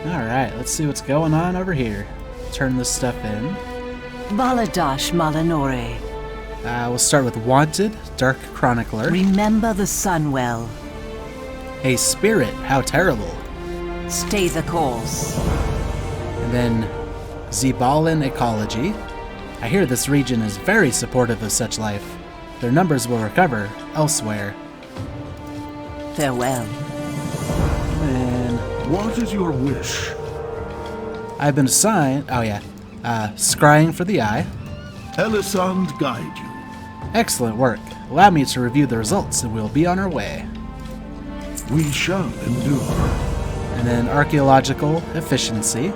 Alright, let's see what's going on over here. Turn this stuff in. Baladash Malanore. We'll start with Wanted, Dark Chronicler. Remember the sun well. A Spirit, how terrible. Stay the course. And then Zebalan Ecology. I hear this region is very supportive of such life. Their numbers will recover elsewhere. Farewell. And What is your wish? I've been assigned, scrying for the eye. Elisand guide you. Excellent work. Allow me to review the results and we'll be on our way. We shall endure. And then archaeological efficiency.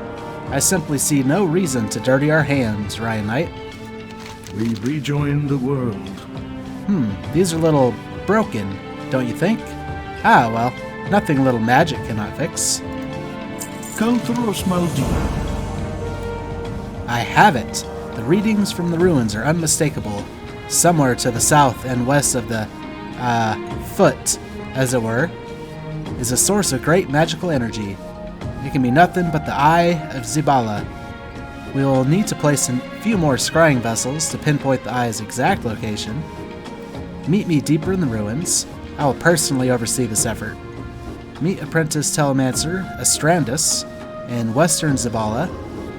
I simply see no reason to dirty our hands, Ryan Knight. We rejoin the world. These are a little broken, don't you think? Ah, well, nothing a little magic cannot fix. Calthros Maldini. I have it. The readings from the ruins are unmistakable. Somewhere to the south and west of the, foot, as it were, is a source of great magical energy. It can be nothing but the Eye of Zibala. We will need to place a few more scrying vessels to pinpoint the eye's exact location. Meet me deeper in the ruins. I will personally oversee this effort. Meet apprentice telemancer Astrandus in western Zibala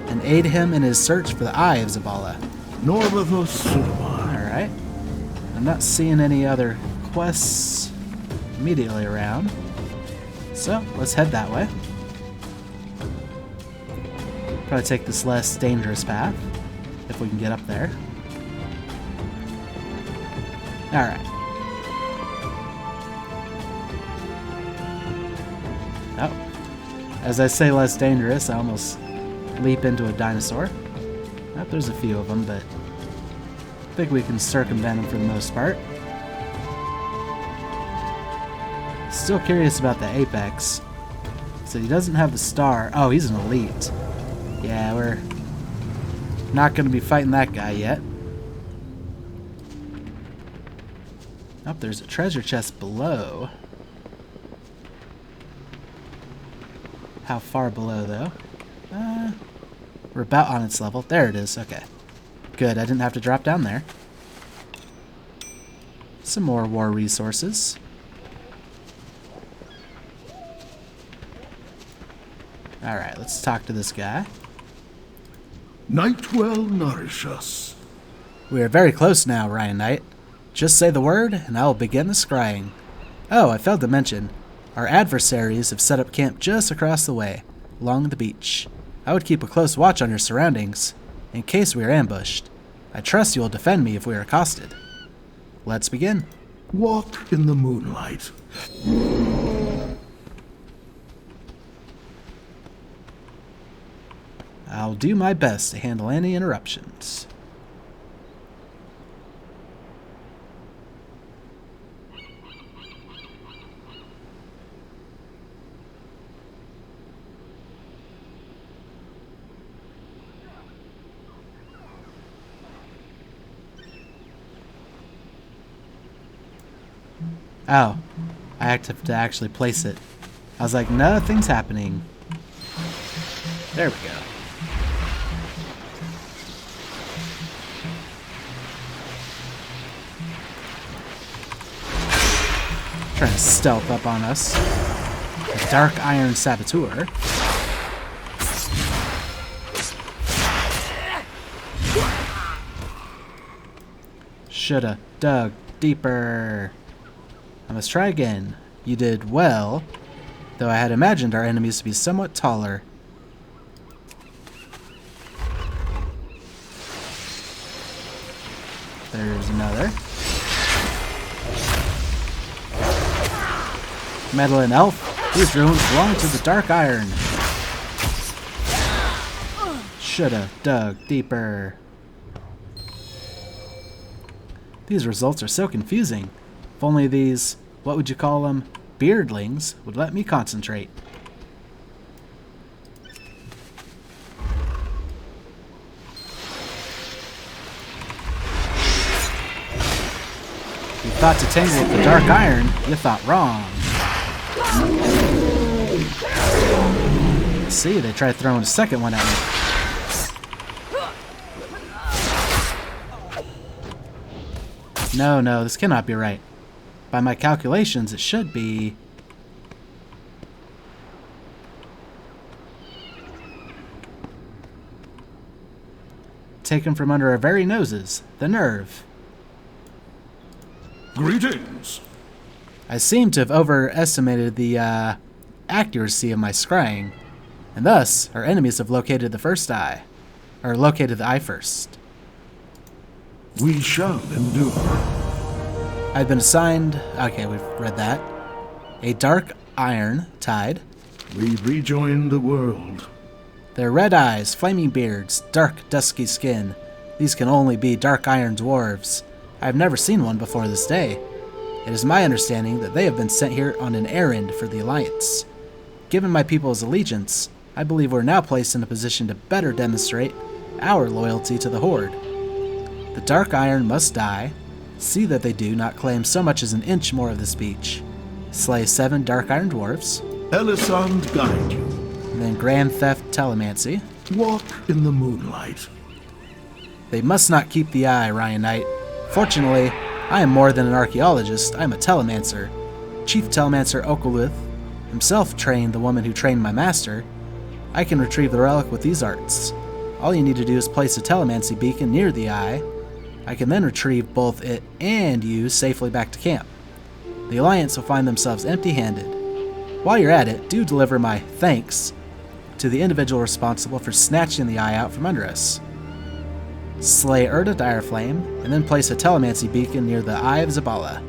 and aid him in his search for the Eye of Zibala. Norvathos Sulma. Alright. I'm not seeing any other quests immediately around. So, let's head that way. Probably take this less dangerous path, if we can get up there. Alright. Oh. As I say less dangerous, I almost leap into a dinosaur. Oh, there's a few of them, but I think we can circumvent them for the most part. Still curious about the Apex. So he doesn't have the star. Oh, he's an elite. Yeah, we're not going to be fighting that guy yet. Oh, there's a treasure chest below. How far below, though? We're about on its level. There it is. Okay. Good, I didn't have to drop down there. Some more war resources. Alright, let's talk to this guy. Nightwell nourish us. We are very close now, Ryan Knight. Just say the word, and I will begin the scrying. Oh, I failed to mention. Our adversaries have set up camp just across the way, along the beach. I would keep a close watch on your surroundings, in case we are ambushed. I trust you will defend me if we are accosted. Let's begin. Walk in the moonlight. I'll do my best to handle any interruptions. Oh, I have to actually place it. I was like, nothing's happening. There we go. Trying to stealth up on us. A Dark Iron Saboteur. Shoulda dug deeper. I must try again. You did well, though I had imagined our enemies to be somewhat taller. There's another. Metal and Elf. These ruins belong to the Dark Iron. Shoulda dug deeper. These results are so confusing. If only these, what would you call them, beardlings, would let me concentrate. You thought to tangle with the Dark Iron, you thought wrong. See, they tried throwing a second one at me. No, this cannot be right. By my calculations, it should be... taken from under our very noses. The nerve. Greetings. I seem to have overestimated the accuracy of my scrying, and thus our enemies have located the first eye, or located the eye first. We shall endure. I've been assigned, okay, we've read that, a dark iron tide. We rejoin the world. Their red eyes, flaming beards, dark, dusky skin. These can only be dark iron dwarves. I have never seen one before this day. It is my understanding that they have been sent here on an errand for the Alliance. Given my people's allegiance, I believe we're now placed in a position to better demonstrate our loyalty to the Horde. The dark iron must die. See that they do not claim so much as an inch more of this beach. Slay 7 dark iron dwarves. Elisand guide you. And then grand theft telemancy. Walk in the moonlight. They must not keep the eye, Ryan Knight. Fortunately, I am more than an archaeologist. I am a telemancer. Chief Telemancer Okolith himself trained the woman who trained my master. I can retrieve the relic with these arts. All you need to do is place a telemancy beacon near the eye. I can then retrieve both it and you safely back to camp. The Alliance will find themselves empty-handed. While you're at it, do deliver my thanks to the individual responsible for snatching the eye out from under us. Slay Urda Direflame, and then place a telemancy beacon near the Eye of Zabala.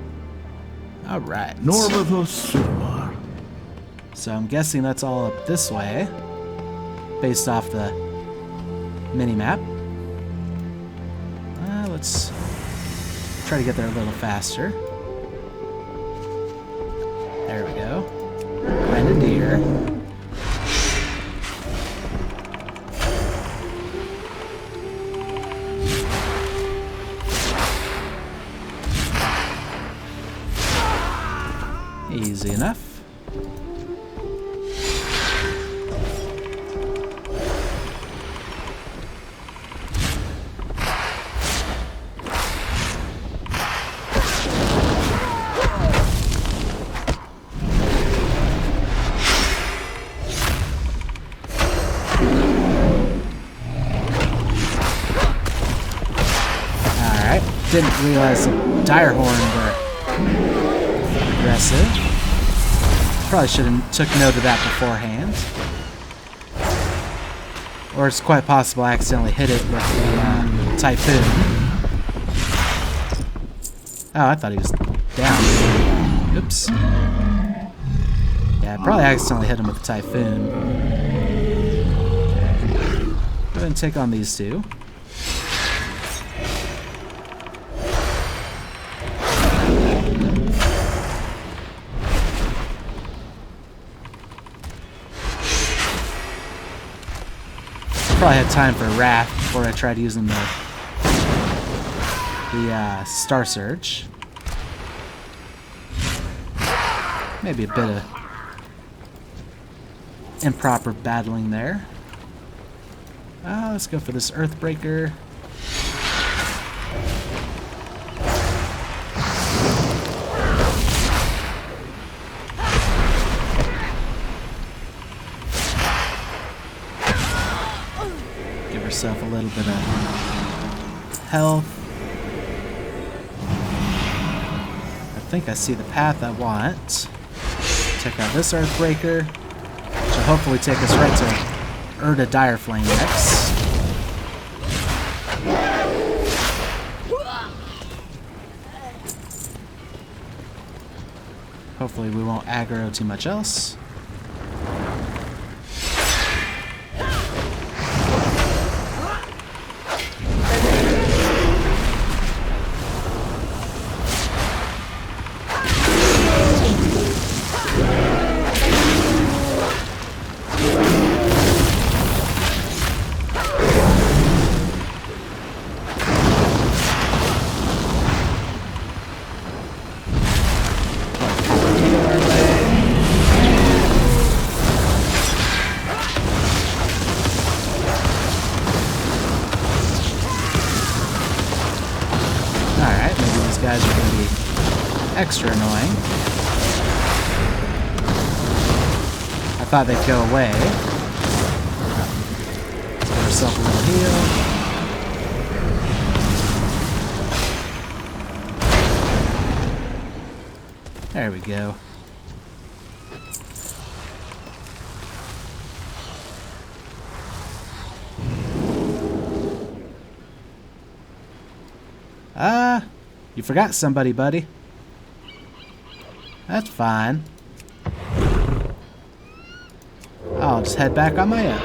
Alright. Norbathos Silmar. So I'm guessing that's all up this way, based off the mini-map. Let's try to get there a little faster. There we go. Find a deer. Easy enough. Alright, didn't realize the Direhorn were aggressive. Probably should have took note of that beforehand. Or it's quite possible I accidentally hit it with the Typhoon. Oh, I thought he was down. Oops. Yeah, I probably accidentally hit him with the Typhoon. Okay. Go ahead and take on these two. Probably had time for Wrath before I tried using the Star Surge. Maybe a bit of improper battling there. Let's go for this Earthbreaker. Herself a little bit of health. I think I see the path I want. Check out this Earthbreaker, which will hopefully take us right to Urda Direflame next. Hopefully we won't aggro too much else. extra annoying. I thought they'd go away. Let's give ourselves a little heal. There we go. You forgot somebody, buddy. That's fine. I'll just head back on my own.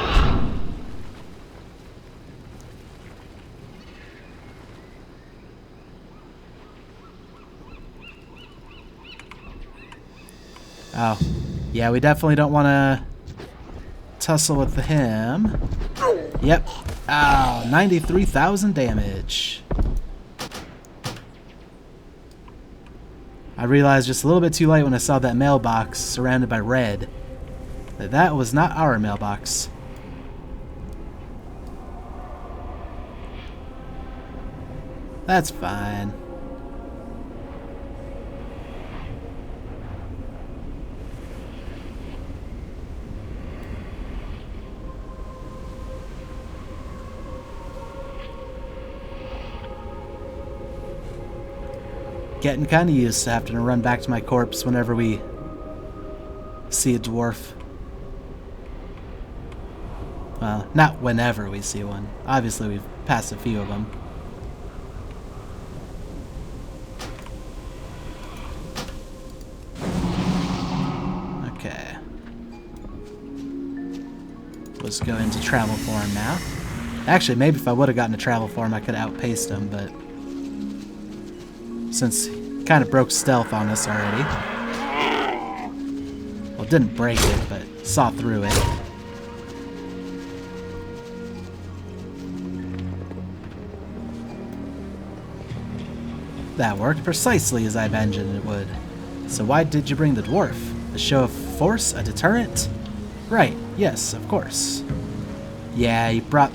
Oh, yeah, we definitely don't want to tussle with him. Yep. Oh, 93,000 damage. I realized just a little bit too late when I saw that mailbox surrounded by red that that was not our mailbox. That's fine. Getting kind of used to having to run back to my corpse whenever we see a dwarf. Well, not whenever we see one. Obviously, we've passed a few of them. Okay. Let's go into travel form now. Actually, maybe if I would have gotten a travel form, I could have outpaced him, but since he kind of broke stealth on us already. Well, didn't break it, but saw through it. That worked precisely as I imagined it would. So why did you bring the dwarf? A show of force? A deterrent? Right, yes, of course. Yeah, you brought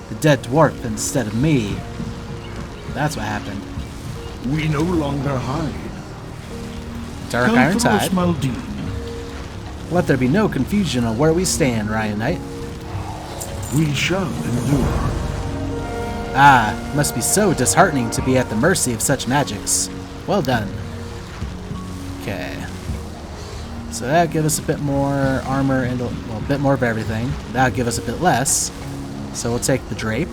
the dead dwarf instead of me. That's what happened. We no longer hide. Dark Come Iron to us, Tide. Maldine. Let there be no confusion on where we stand, Ryan Knight. We shall endure. Ah, must be so disheartening to be at the mercy of such magics. Well done. Okay. So that'll give us a bit more armor and well, a bit more of everything. That'll give us a bit less. So we'll take the drape.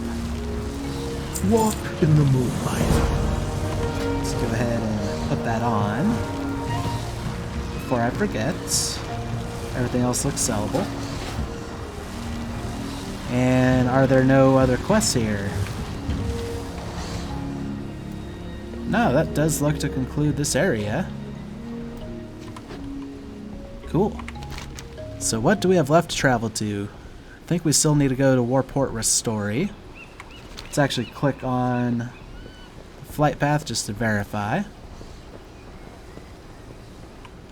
Walk in the moonlight. Let's go ahead and put that on. Before I forget. Everything else looks sellable. And are there no other quests here? No, that does look to conclude this area. Cool. So what do we have left to travel to? I think we still need to go to Warport Restory. Let's actually click on the flight path just to verify.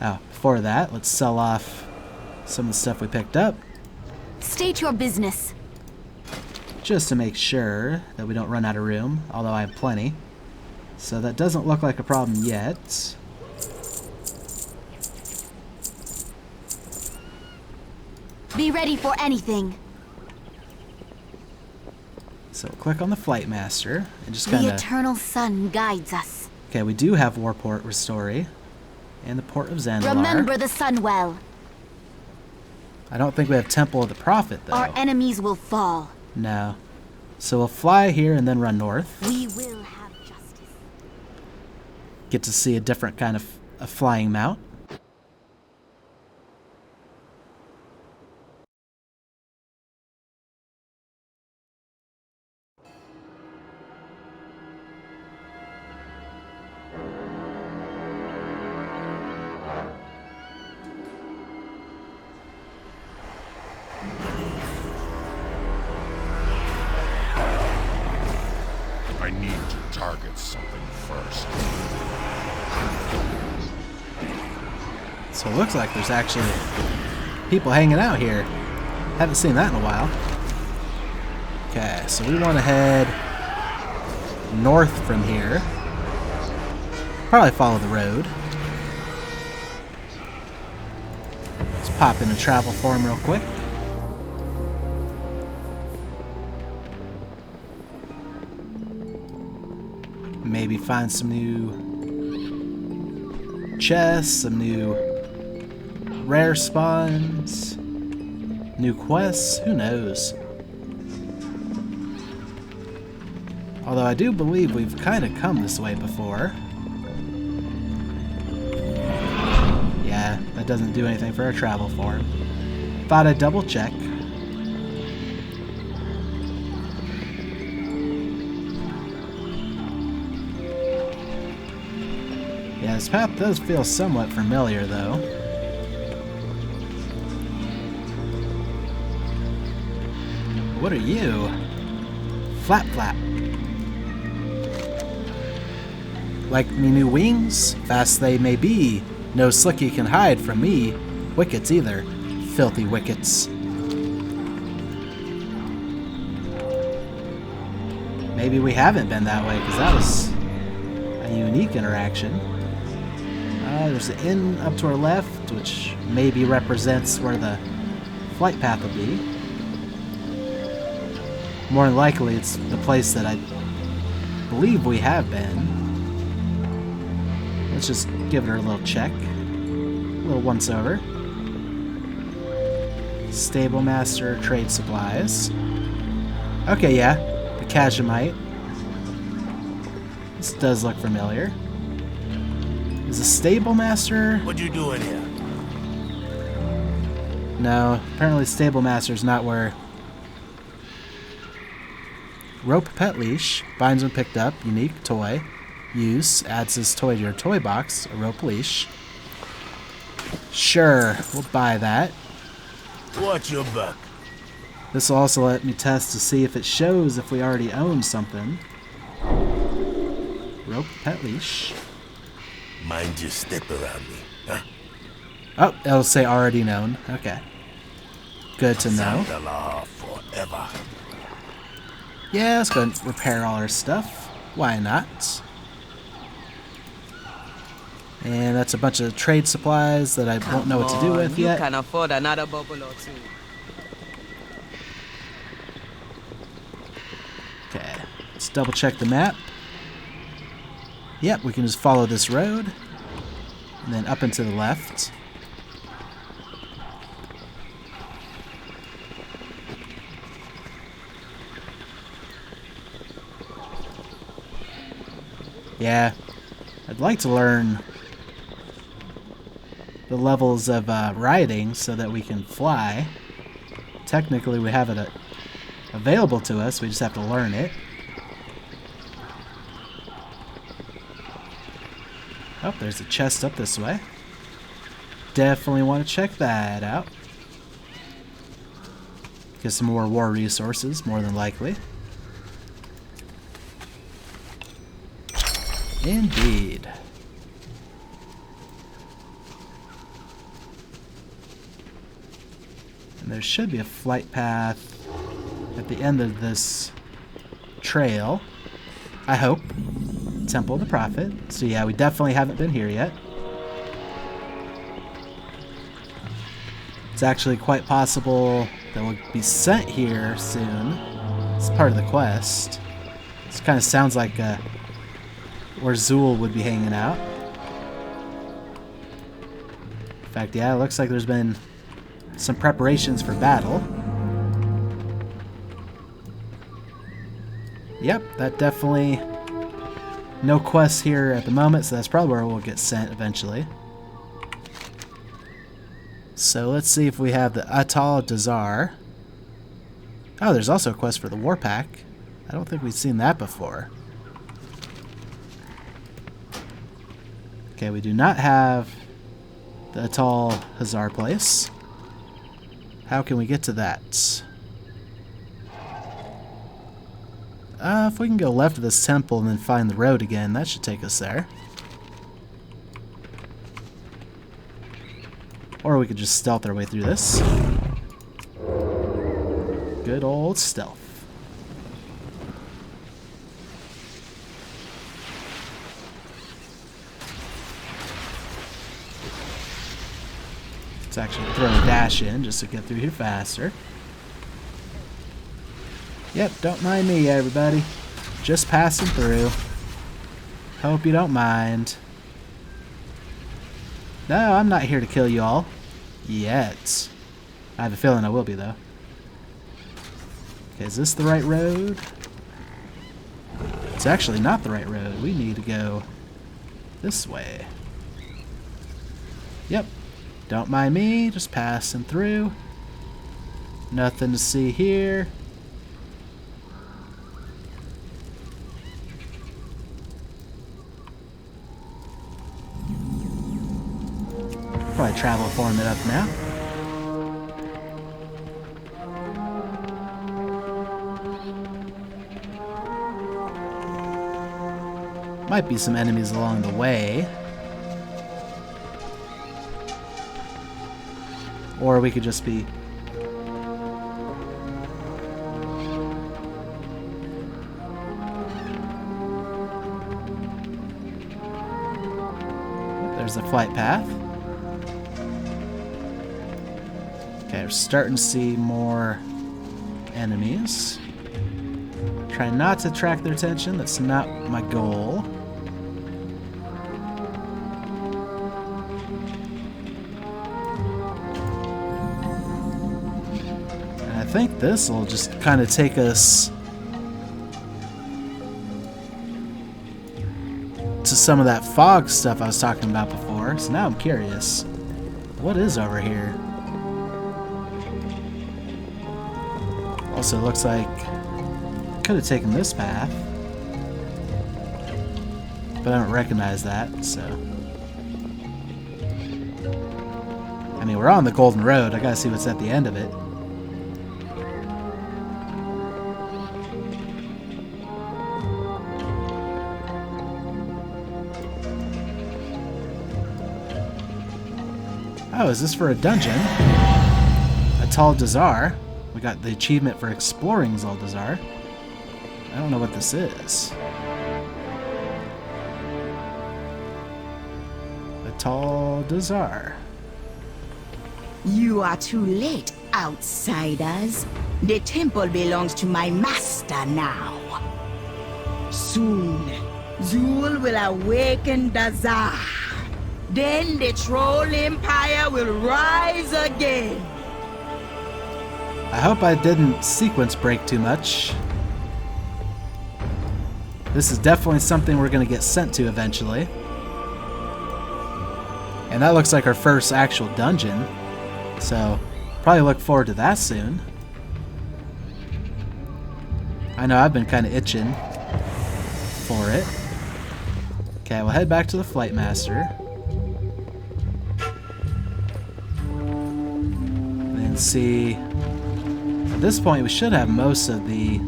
Oh, before that, let's sell off some of the stuff we picked up. State your business. Just to make sure that we don't run out of room, although I have plenty. So that doesn't look like a problem yet. Be ready for anything. So click on the Flight Master and just The kind of... eternal sun guides us. Okay, we do have Warport Restory and the Port of Zandalar. Remember the sun well. I don't think we have Temple of the Prophet, though. Our enemies will fall. No. So we'll fly here and then run north. We will have justice. Get to see a different kind of a flying mount. I need to target something first. So it looks like there's actually people hanging out here. Haven't seen that in a while. Okay, so we want to head north from here. Probably follow the road. Let's pop in a travel form real quick. Maybe find some new chests, some new rare spawns, new quests, who knows. Although I do believe we've kind of come this way before. Yeah, that doesn't do anything for our travel form. Thought I'd double check. Yeah, this path does feel somewhat familiar, though. What are you? Flap flap. Like me new wings? Fast they may be. No slicky can hide from me. Wickets either. Filthy wickets. Maybe we haven't been that way, because that was a unique interaction. There's an inn up to our left, which maybe represents where the flight path will be. More than likely, it's the place that I believe we have been. Let's just give it a little check. A little once over. Stable Master, trade supplies. Okay, yeah. The Kajamite. This does look familiar. Is a Stable Master? What you doing here? No, apparently Stable Master is not where. Rope pet leash. Binds when picked up. Unique toy. Use. Adds this toy to your toy box. A rope leash. Sure, we'll buy that. Watch your back. This will also let me test to see if it shows if we already own something. Rope pet leash. Mind your step around me, huh? Oh, it'll say already known. Okay. Good to know. Sandala forever. Yeah, let's go and repair all our stuff. Why not? And that's a bunch of trade supplies that I won't know what to do with yet. You can afford another bubble or two. Okay, let's double check the map. Yep, we can just follow this road. And then up and to the left. Yeah, I'd like to learn the levels of riding so that we can fly. Technically, we have it available to us. We just have to learn it. Oh, there's a chest up this way. Definitely want to check that out. Get some more war resources, more than likely. Indeed. And there should be a flight path at the end of this trail. I hope. Temple of the Prophet. So yeah, we definitely haven't been here yet. It's actually quite possible that we'll be sent here soon. It's part of the quest. This kind of sounds like where Zool would be hanging out. In fact, yeah, it looks like there's been some preparations for battle. Yep, that definitely... No quests here at the moment, so that's probably where we'll get sent eventually. So let's see if we have the Atal Dazar. Oh, there's also a quest for the Warpack. I don't think we've seen that before. Okay, we do not have the Atal Hazar place. How can we get to that? If we can go left of this temple and then find the road again, that should take us there. Or we could just stealth our way through this. Good old stealth. Let's actually throw a dash in just to get through here faster. Yep, don't mind me, everybody. Just passing through. Hope you don't mind. No, I'm not here to kill you all. Yet. I have a feeling I will be, though. Okay, is this the right road? It's actually not the right road. We need to go this way. Yep. Don't mind me, just passing through. Nothing to see here. Probably travel form it up now. Might be some enemies along the way. Or we could just be... There's a flight path. Okay, we're starting to see more enemies. Try not to attract their attention. That's not my goal. And I think this will just kind of take us to some of that fog stuff I was talking about before. So now I'm curious. What is over here? Also, looks like I could have taken this path, but I don't recognize that, so. I mean, we're on the Golden Road. I gotta see what's at the end of it. Oh, is this for a dungeon? A Tall Dazar. We got the achievement for exploring Zuldazar. I don't know what this is. A Tall Dazar. You are too late, outsiders. The temple belongs to my master now. Soon, Zul will awaken Dazar. Then the Troll Empire will rise again. I hope I didn't sequence break too much. This is definitely something we're going to get sent to eventually. And that looks like our first actual dungeon. So, probably look forward to that soon. I know I've been kind of itching for it. Okay, we'll head back to the Flight Master. And then see... At this point, we should have most of the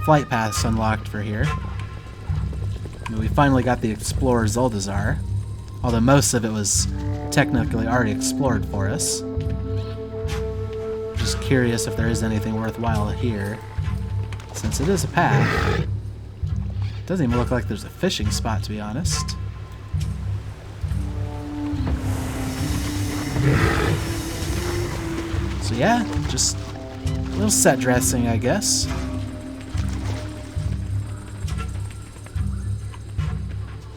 flight paths unlocked for here. I mean, we finally got the Explorer Zuldazar, although most of it was technically already explored for us. Just curious if there is anything worthwhile here, since it is a path. Doesn't even look like there's a fishing spot, to be honest. So yeah, just a little set dressing, I guess.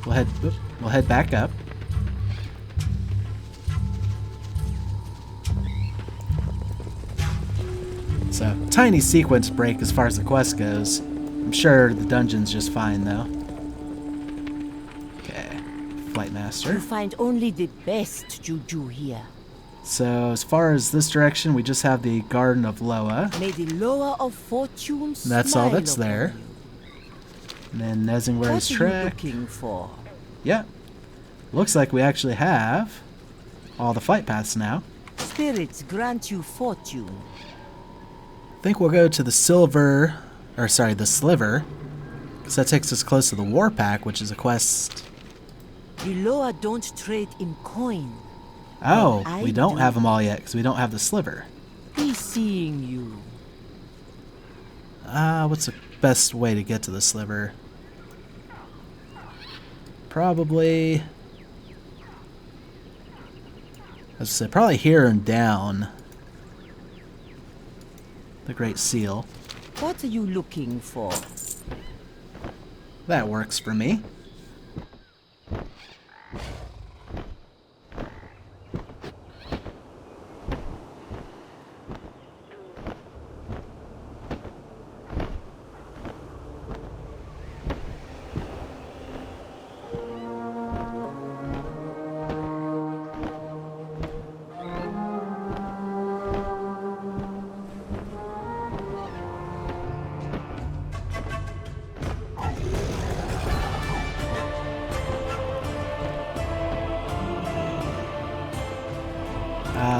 We'll head back up. So, tiny sequence break as far as the quest goes. I'm sure the dungeon's just fine, though. Okay, Flight Master. You find only the best juju here. So, as far as this direction, we just have the Garden of Loa. May the Loa of Fortune That's all that's smile there. upon you. And then Nezingware's What are you track. looking for? Yeah. Looks like we actually have all the flight paths now. Spirits grant you fortune. I think we'll go to the Sliver, because that takes us close to the War Pack, which is a quest. The Loa don't trade in coin. Oh, I we don't do. have them all yet, because we don't have the Sliver. He's seeing you. What's the best way to get to the Sliver? Probably... As I said, probably here and down. The Great Seal. What are you looking for? That works for me.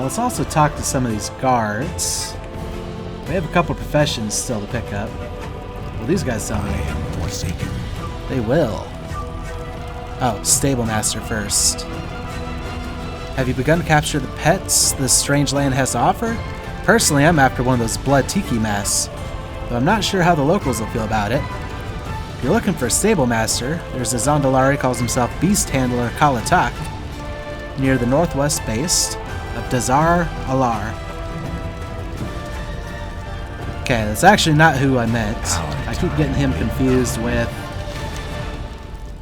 Let's also talk to some of these guards. We have a couple professions still to pick up. Well, these guys tell me. Forsaken. They will. Oh, Stable Master first. Have you begun to capture the pets this strange land has to offer? Personally, I'm after one of those blood tiki masks, but I'm not sure how the locals will feel about it. If you're looking for a Stable Master, there's a Zondalari calls himself Beast Handler Kalatak, near the northwest base of Dazar Alar. Okay, that's actually not who I meant. I keep getting him confused with...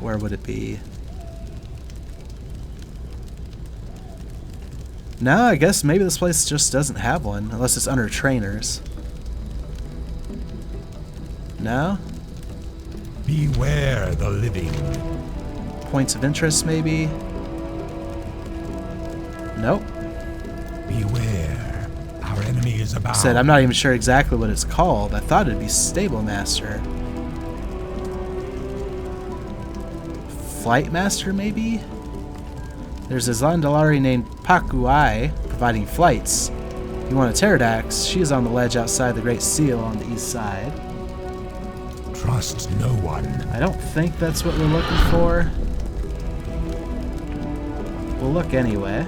Where would it be? No, I guess maybe this place just doesn't have one, unless it's under trainers. No? Beware the living. Points of interest, maybe? Nope. Beware. Our enemy is about. Said I'm not even sure exactly what it's called. I thought it'd be Stable Master. Flight Master, maybe? There's a Zandalari named Pakuai providing flights. You want a Pterodax? She is on the ledge outside the Great Seal on the east side. Trust no one. I don't think that's what we're looking for. We'll look anyway.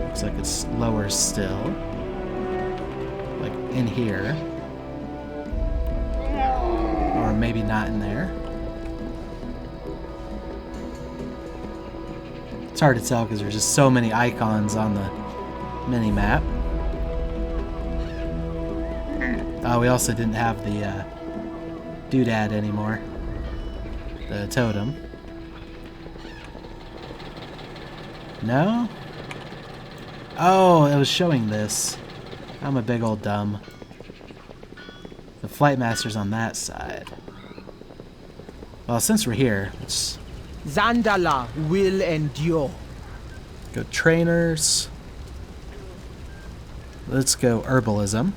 Looks like it's lower still. Like in here. Or maybe not in there. It's hard to tell because there's just so many icons on the mini-map. Oh, we also didn't have the doodad anymore. The totem. No? Oh, it was showing this. I'm a big old dumb. The Flight Master's on that side. Well, since we're here, let's Zandala will endure. go trainers. Let's go herbalism.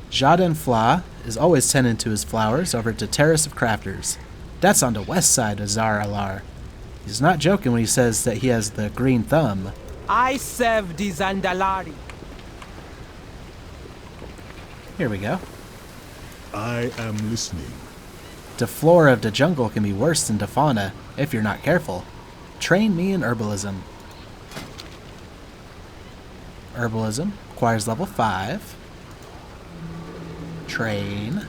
Jaden Fla is always tending to his flowers over to Terrace of Crafters. That's on the west side of Zar Alar. He's not joking when he says that he has the green thumb. I serve the Zandalari. Here we go. I am listening. The flora of the jungle can be worse than the fauna if you're not careful. Train me in herbalism. Herbalism requires level 5. Train.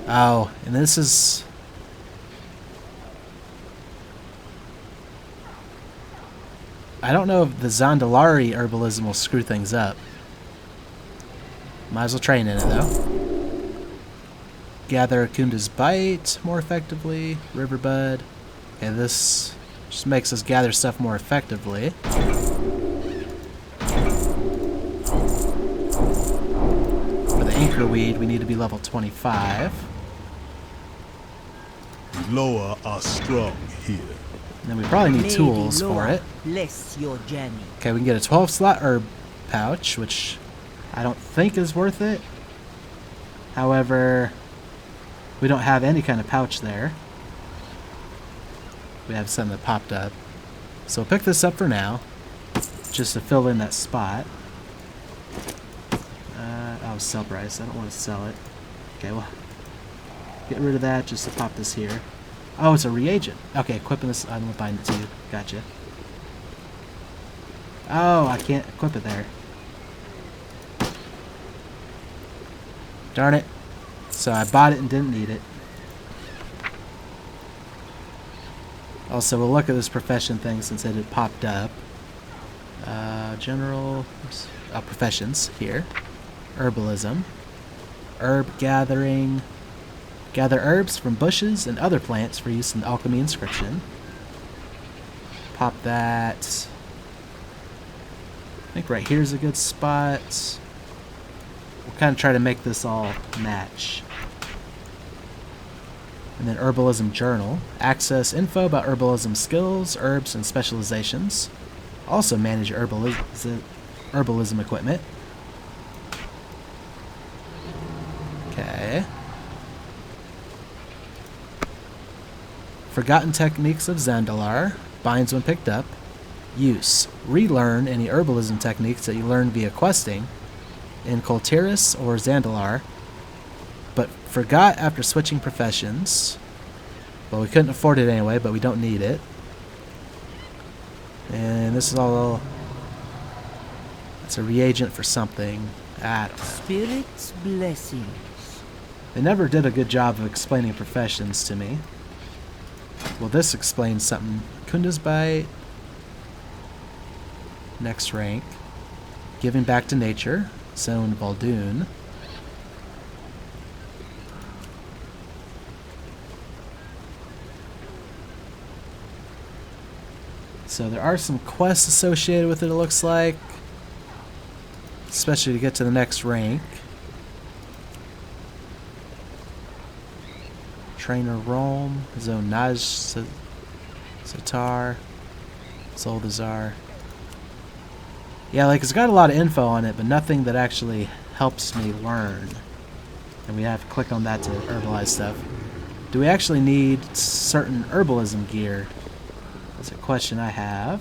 Oh, and this is... I don't know if the Zandalari herbalism will screw things up. Might as well train in it, though. Gather Kunda's Bite more effectively. Riverbud. Okay, this just makes us gather stuff more effectively. For the Anchorweed, we need to be level 25. Loa are strong here. And then we probably need Maybe tools lower. for it. Bless your journey. Okay, we can get a 12-slot herb pouch, which I don't think is worth it. However, we don't have any kind of pouch there. We have some that popped up. So we'll pick this up for now, just to fill in that spot. Oh, sell price. I don't want to sell it. Okay, well, get rid of that just to pop this here. Oh, it's a reagent. Okay, equipping this. I'm going to bind it to you. Gotcha. Oh, I can't equip it there. Darn it. So I bought it and didn't need it. Also, we'll look at this profession thing since it had popped up. General professions here. Herbalism. Herb gathering. Gather herbs from bushes and other plants for use in alchemy inscription. Pop that. I think right here's a good spot. We'll kind of try to make this all match. And then Herbalism Journal. Access info about herbalism skills, herbs, and specializations. Also manage herbalism equipment. Okay. Forgotten techniques of Zandalar. Binds when picked up. Use. Relearn any herbalism techniques that you learned via questing in Coltiris or Zandalar, but forgot after switching professions. Well, we couldn't afford it anyway, but we don't need it. And this is all... It's a reagent for something. I don't know. Spirit's blessings. They never did a good job of explaining professions to me. Well, this explains something. Kunda's Bite. Next rank. Giving back to nature. Zone Baldoon. So there are some quests associated with it, it looks like. Especially to get to the next rank. Trainer Rome. Zone Naj Satar. Soldazar. Yeah, like it's got a lot of info on it, but nothing that actually helps me learn. And we have to click on that to herbalize stuff. Do we actually need certain herbalism gear? That's a question I have.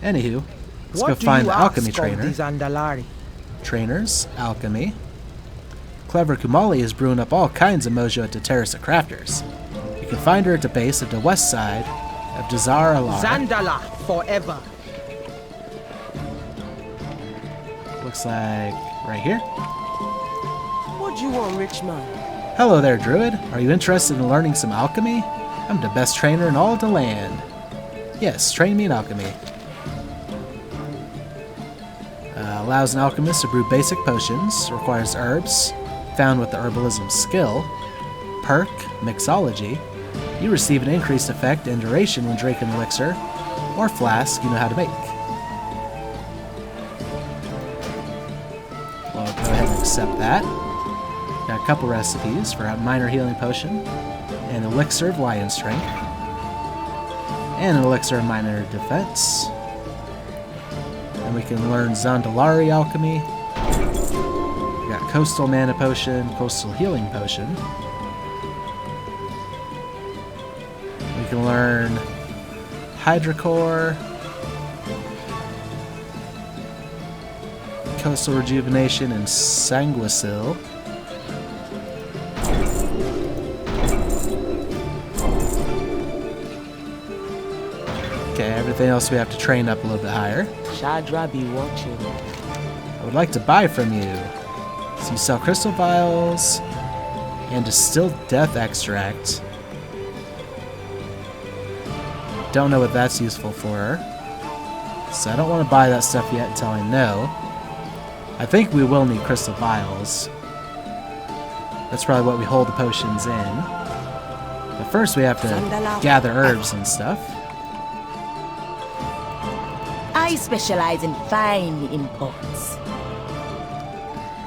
Anywho, let's go find the alchemy trainer. Trainers, alchemy. Clever Kumali is brewing up all kinds of mojo at the Terrace of Crafters. You can find her at the base of the west side of Dazar Alar. Zandala forever. Looks like right here. What do you want, rich man? Hello there, Druid. Are you interested in learning some alchemy? I'm the best trainer in all the land. Yes, train me in alchemy. Allows an alchemist to brew basic potions. Requires herbs, found with the herbalism skill. Perk, mixology. You receive an increased effect and duration when drinking elixir or flask you know how to make. Well, go ahead and accept that. Got a couple recipes for a minor healing potion, an elixir of lion strength, and an elixir of minor defense. And we can learn Zandalari alchemy. We got coastal mana potion, coastal healing potion. We can learn Hydrocore, coastal rejuvenation, and Sanguisil. Okay, everything else we have to train up a little bit higher. Shadra be watching. I would like to buy from you. So you sell crystal vials and distilled death extract. Don't know what that's useful for. So I don't want to buy that stuff yet until I know. I think we will need crystal vials. That's probably what we hold the potions in. But first we have to gather herbs and stuff. I specialize in fine imports.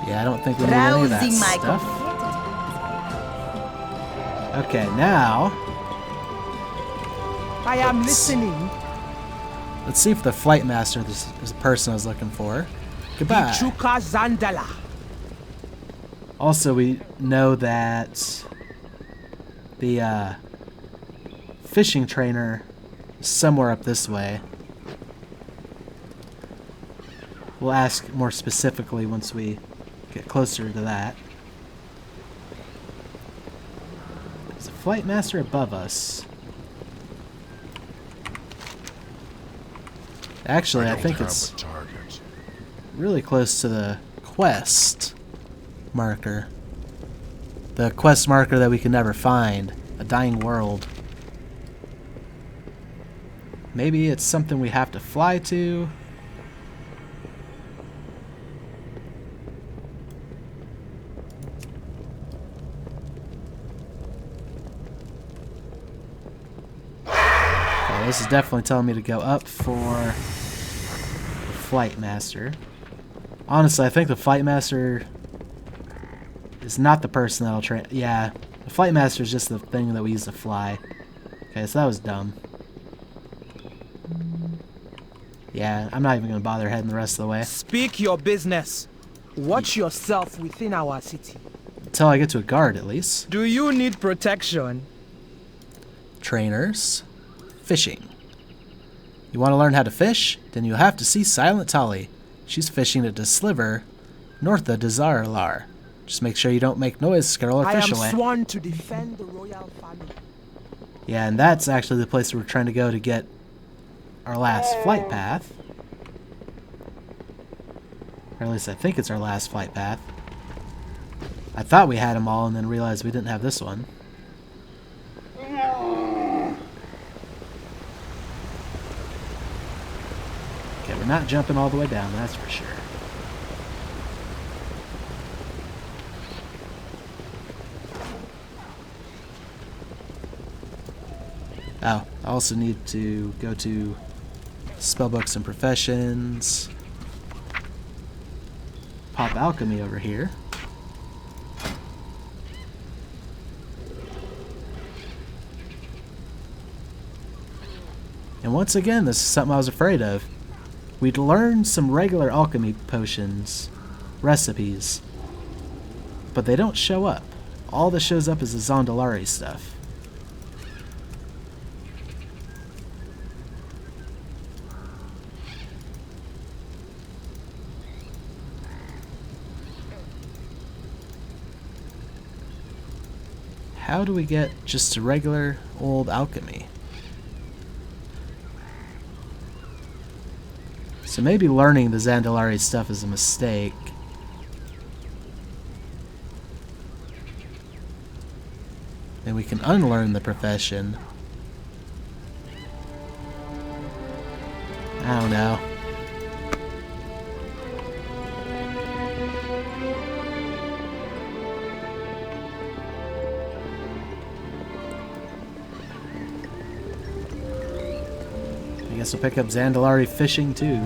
Yeah, I don't think we need any of that Rousing my stuff. Okay, now I am listening. let's see if the Flight Master is the person I was looking for. Goodbye. Chuka Zandala. Also, we know that the fishing trainer is somewhere up this way. We'll ask more specifically once we get closer to that. There's a Flight Master above us. Actually, I think it's really close to the quest marker. The quest marker that we can never find. A dying world. Maybe it's something we have to fly to. Okay, this is definitely telling me to go up for the Flight Master. Honestly, I think the Flight Master is not the person that'll train. Yeah, the Flight Master is just the thing that we use to fly. Okay, so that was dumb. Yeah, I'm not even going to bother heading the rest of the way. Speak your business. Watch yourself within our city. Until I get to a guard, at least. Do you need protection? Trainers. Fishing. You want to learn how to fish? Then you'll have to see Silent Tali. She's fishing at the sliver north of Dazarlar. Just make sure you don't make noise, scare all our fish away. I am sworn to defend the royal family. Yeah, and that's actually the place we're trying to go to get our last flight path. Or at least I think it's our last flight path. I thought we had them all and then realized we didn't have this one. Okay, we're not jumping all the way down, that's for sure. Oh, I also need to go to Spellbooks and Professions. Pop Alchemy over here. And once again, this is something I was afraid of. We'd learned some regular alchemy potions, recipes, but they don't show up. All that shows up is the Zandalari stuff. How do we get just a regular old alchemy? So maybe learning the Zandalari stuff is a mistake. Then we can unlearn the profession. I don't know. I guess we'll pick up Zandalari fishing too.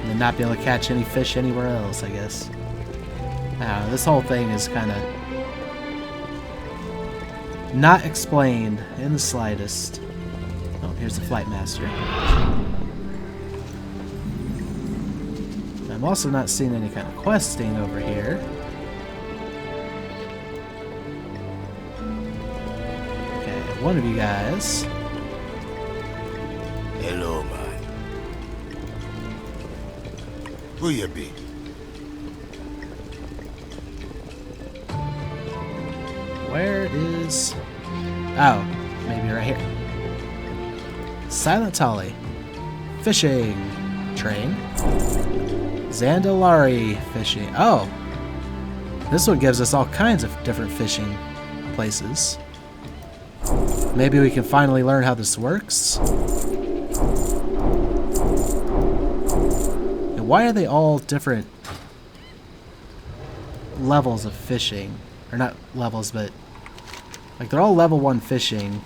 And then not be able to catch any fish anywhere else, I guess. I don't know, this whole thing is kind of not explained in the slightest. Oh, here's the Flight Master. I'm also not seeing any kind of questing over here. Okay, one of you guys. Hello, man. Who you be? Where is... Oh, maybe right here. Silent Tali. Fishing. Train. Zandalari fishing. Oh! This one gives us all kinds of different fishing places. Maybe we can finally learn how this works. And why are they all different levels of fishing? Or not levels, but like they're all level 1 fishing.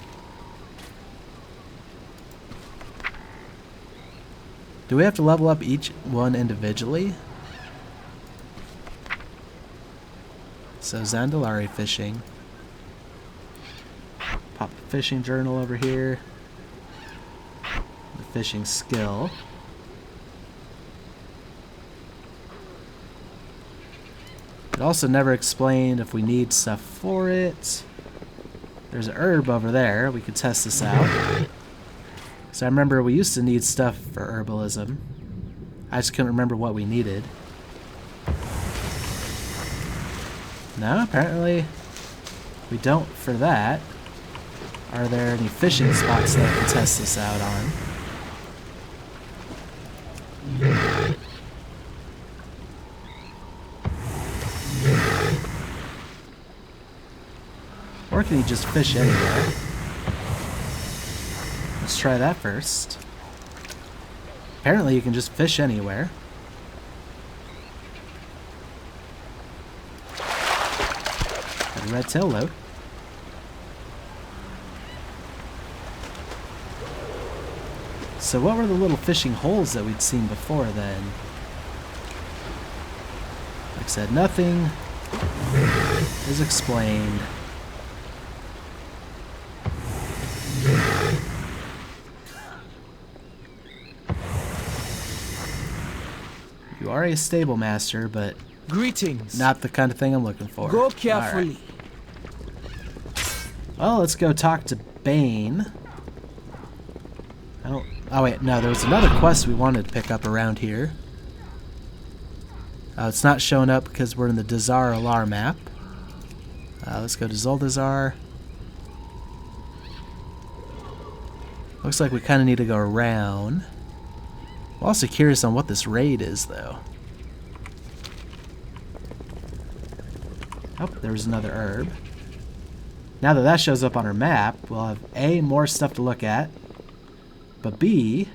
Do we have to level up each one individually? So Zandalari fishing. Pop the fishing journal over here. The fishing skill. It also never explained if we need stuff for it. There's an herb over there. We could test this out. So I remember we used to need stuff for herbalism. I just couldn't remember what we needed. No, apparently we don't for that. Are there any fishing spots that I can test this out on? Or can you just fish anywhere? Let's try that first. Apparently you can just fish anywhere. Got a red tail load. So what were the little fishing holes that we'd seen before then? Like I said, nothing is explained. You are a stable master, but Greetings. not the kind of thing I'm looking for. Go carefully. Alright. Well, let's go talk to Bane. I don't... Oh wait, no, there was another quest we wanted to pick up around here. It's not showing up because we're in the Dazar Alar map. Let's go to Zuldazar. Looks like we kind of need to go around. I'm also curious on what this raid is, though. Oh, there was another herb. Now that that shows up on our map, we'll have A, more stuff to look at, but B,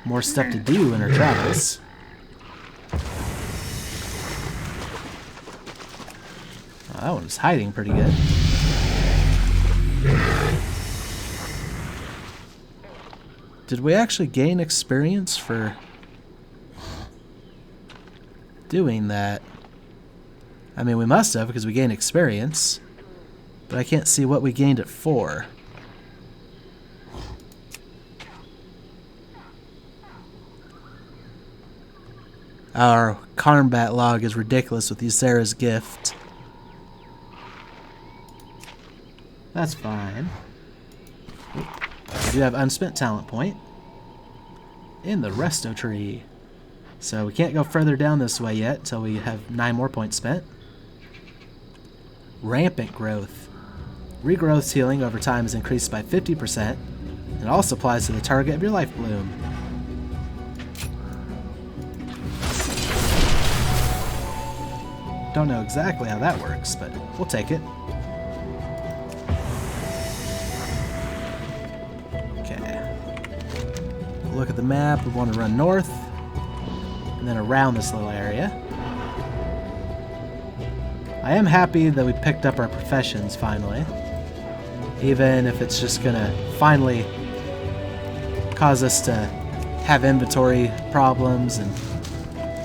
more stuff to do in our travels. Oh, that one was hiding pretty good. Did we actually gain experience for doing that? I mean, we must have, because we gained experience. But I can't see what we gained it for. Our combat log is ridiculous with Ysera's gift. That's fine. We do have unspent talent point in the resto tree. So we can't go further down this way yet until we have 9 more points spent. Rampant growth. Regrowth healing over time is increased by 50%. It also applies to the target of your life bloom. Don't know exactly how that works, but we'll take it. Okay. Look at the map. We want to run north and then around this little area. I am happy that we picked up our professions finally. Even if it's just gonna finally cause us to have inventory problems and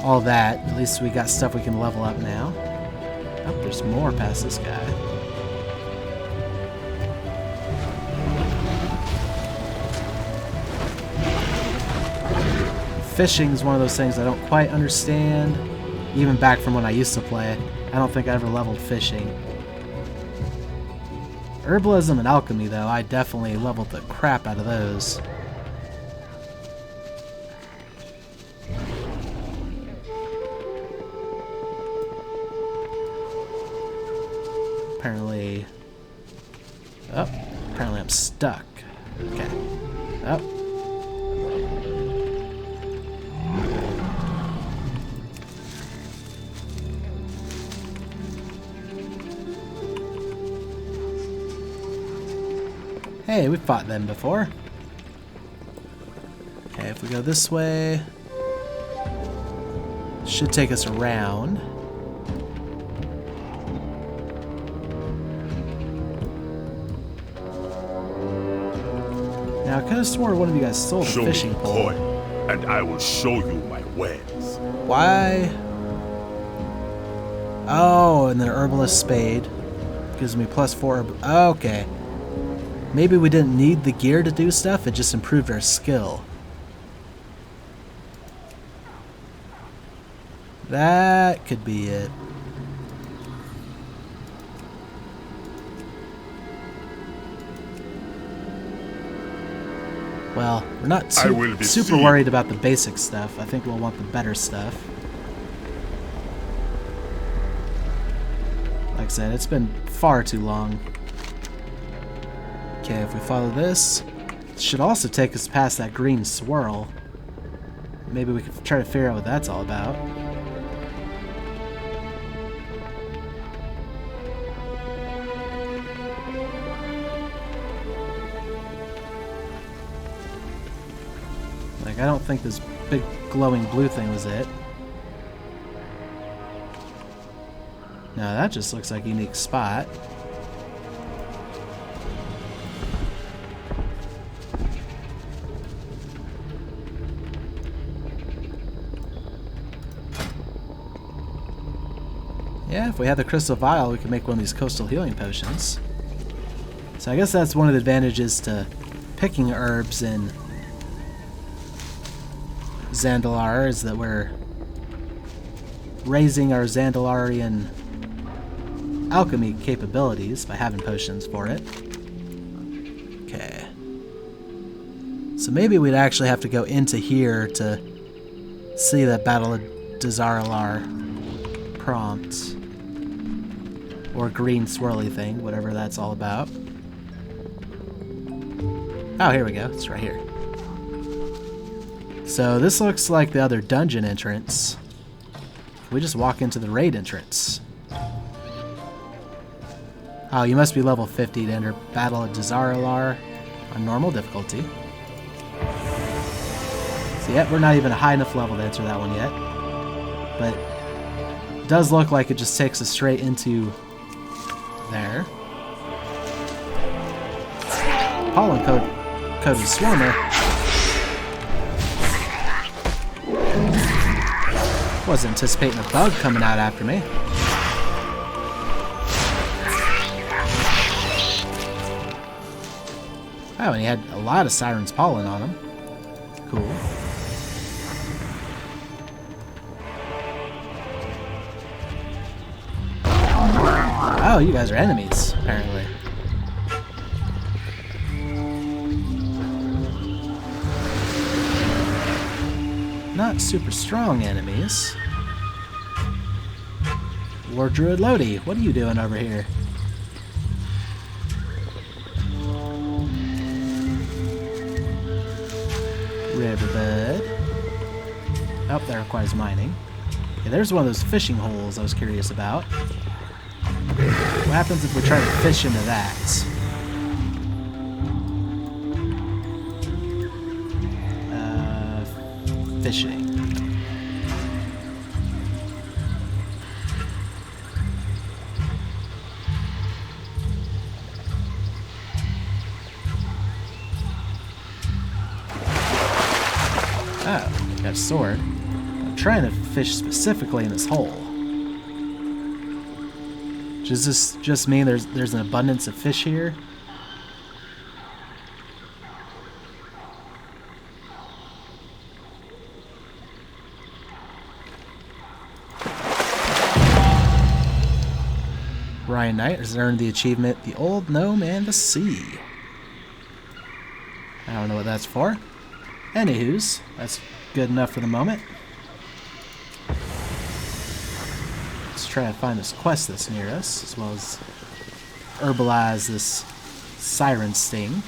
all that. At least we got stuff we can level up now. Oh, there's more past this guy. Fishing is one of those things I don't quite understand. Even back from when I used to play, I don't think I ever leveled fishing. Herbalism and alchemy, though, I definitely leveled the crap out of those. Apparently... Oh, apparently I'm stuck. Okay. Oh. Hey, we've fought them before. Okay, if we go this way, should take us around. Now, I could have swore one of you guys stole the Show fishing me pole. coin, and I will show you my wares. Why? Oh, and then herbalist spade gives me +4. Okay. Maybe we didn't need the gear to do stuff, it just improved our skill. That could be it. Well, we're not super worried about the basic stuff. I think we'll want the better stuff. Like I said, it's been far too long. Okay, if we follow this, it should also take us past that green swirl. Maybe we can try to figure out what that's all about. I don't think this big glowing blue thing was it. No, that just looks like a unique spot. Yeah, if we had the crystal vial, we could make one of these coastal healing potions. So I guess that's one of the advantages to picking herbs in Zandalar, is that we're raising our Zandalarian alchemy capabilities by having potions for it. Okay. So maybe we'd actually have to go into here to see that Battle of Dazaralar prompt. Or green swirly thing, whatever that's all about. Oh, here we go. It's right here. So this looks like the other dungeon entrance. Can we just walk into the raid entrance? Oh, you must be level 50 to enter Battle of Dazaralar on normal difficulty. So yet, we're not even a high enough level to enter that one yet. But it does look like it just takes us straight into there. Pollen coated Swarmer. Wasn't anticipating a bug coming out after me. Oh, and he had a lot of Siren's pollen on him. Cool. Oh, you guys are enemies, apparently. Not super strong enemies. War Druid Lodi, what are you doing over here? Riverbed. Oh, that requires mining. Okay, there's one of those fishing holes I was curious about. What happens if we try to fish into that? Fishing. Oh, got a sword. I'm trying to fish specifically in this hole. Does this just mean there's an abundance of fish here? Ryan Knight has earned the achievement The Old Gnome and the Sea. I don't know what that's for. Anywho's, that's good enough for the moment. Let's try to find this quest that's near us, as well as herbalize this siren sting.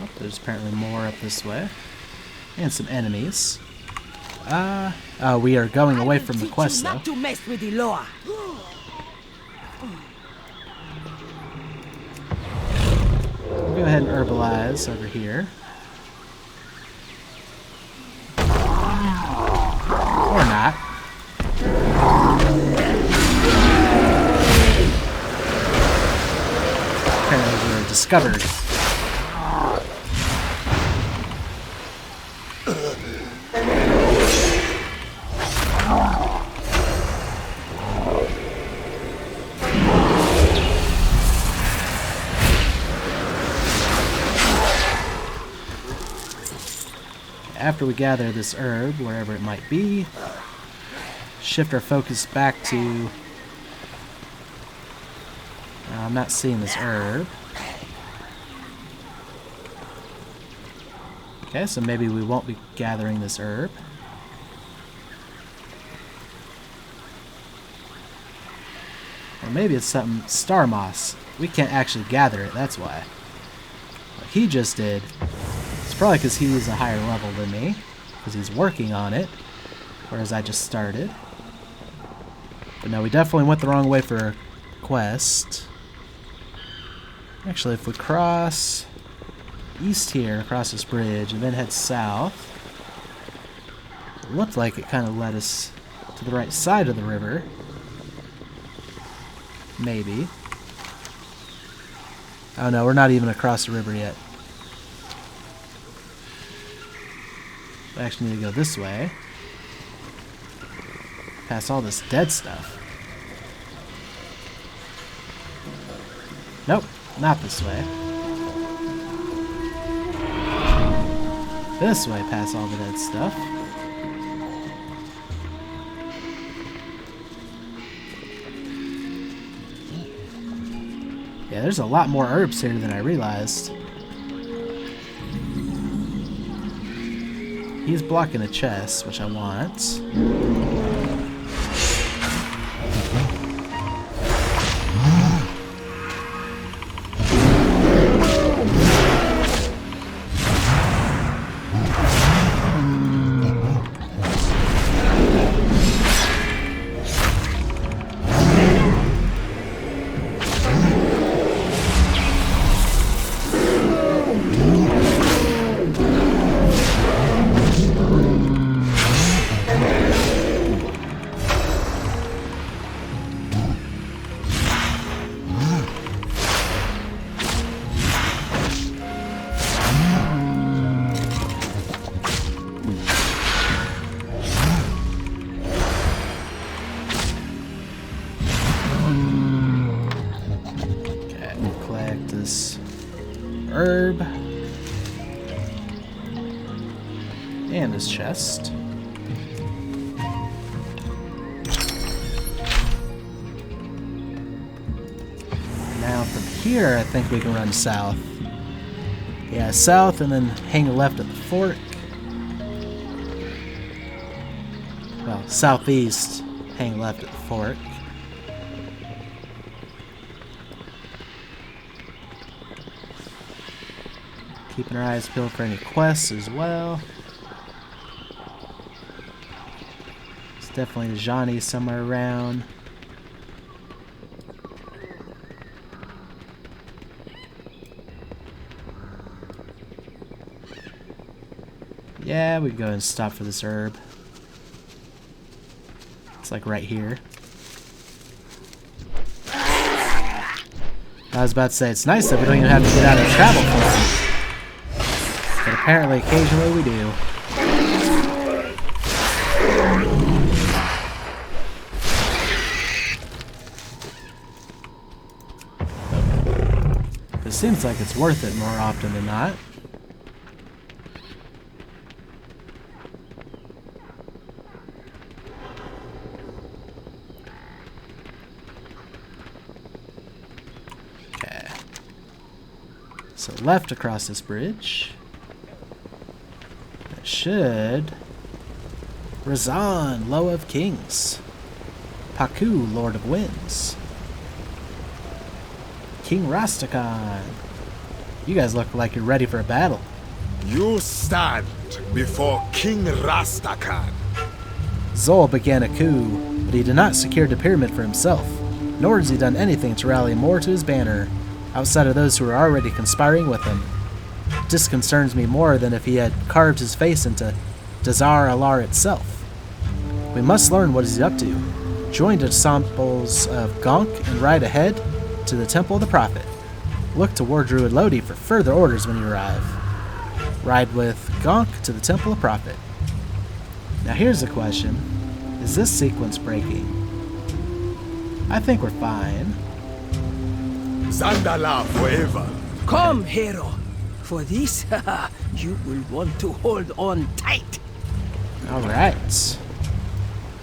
Oh, there's apparently more up this way. And some enemies. Oh, we are going away from the quest, though. Not to mess with the Loa. We'll go ahead and herbalize over here. Or not. Apparently we were discovered. After we gather this herb, wherever it might be, shift our focus back to... I'm not seeing this herb. Okay, so maybe we won't be gathering this herb. Or maybe it's something star moss. We can't actually gather it, that's why. What he just did... It's probably because he's a higher level than me, because he's working on it, whereas I just started. But no, we definitely went the wrong way for a quest. Actually, if we cross east here across this bridge and then head south. It looked like it kind of led us to the right side of the river. Maybe. Oh no, we're not even across the river yet. We actually need to go this way. Past all this dead stuff. Nope, not this way. This way, past all the dead stuff. Yeah, there's a lot more herbs here than I realized. He's blocking a chest, which I want. Herb and his chest. Now from here I think we can run south. Yeah, south and then hang left at the fork. Well, southeast, hang left at the fork. Keeping our eyes peeled for any quests as well. There's definitely a Johnny somewhere around. Yeah, we can go ahead and stop for this herb. It's like right here. I was about to say, it's nice that we don't even have to get out and travel for it. But apparently, occasionally we do. It seems like it's worth it more often than not. Okay. So left across this bridge. Should Razan, Low of Kings, Paku, Lord of Winds, King Rastakhan. You guys look like you're ready for a battle. You stand before King Rastakhan. Zol began a coup, but he did not secure the pyramid for himself, nor has he done anything to rally more to his banner, outside of those who are already conspiring with him. This concerns me more than if he had carved his face into Dazar Alar itself. We must learn what he's up to. Join the samples of Gonk and ride ahead to the Temple of the Prophet. Look to War Druid Lodi for further orders when you arrive. Ride with Gonk to the Temple of Prophet. Now here's the question. Is this sequence breaking? I think we're fine. Zandala forever. Come, hero. For this, you will want to hold on tight. Alright.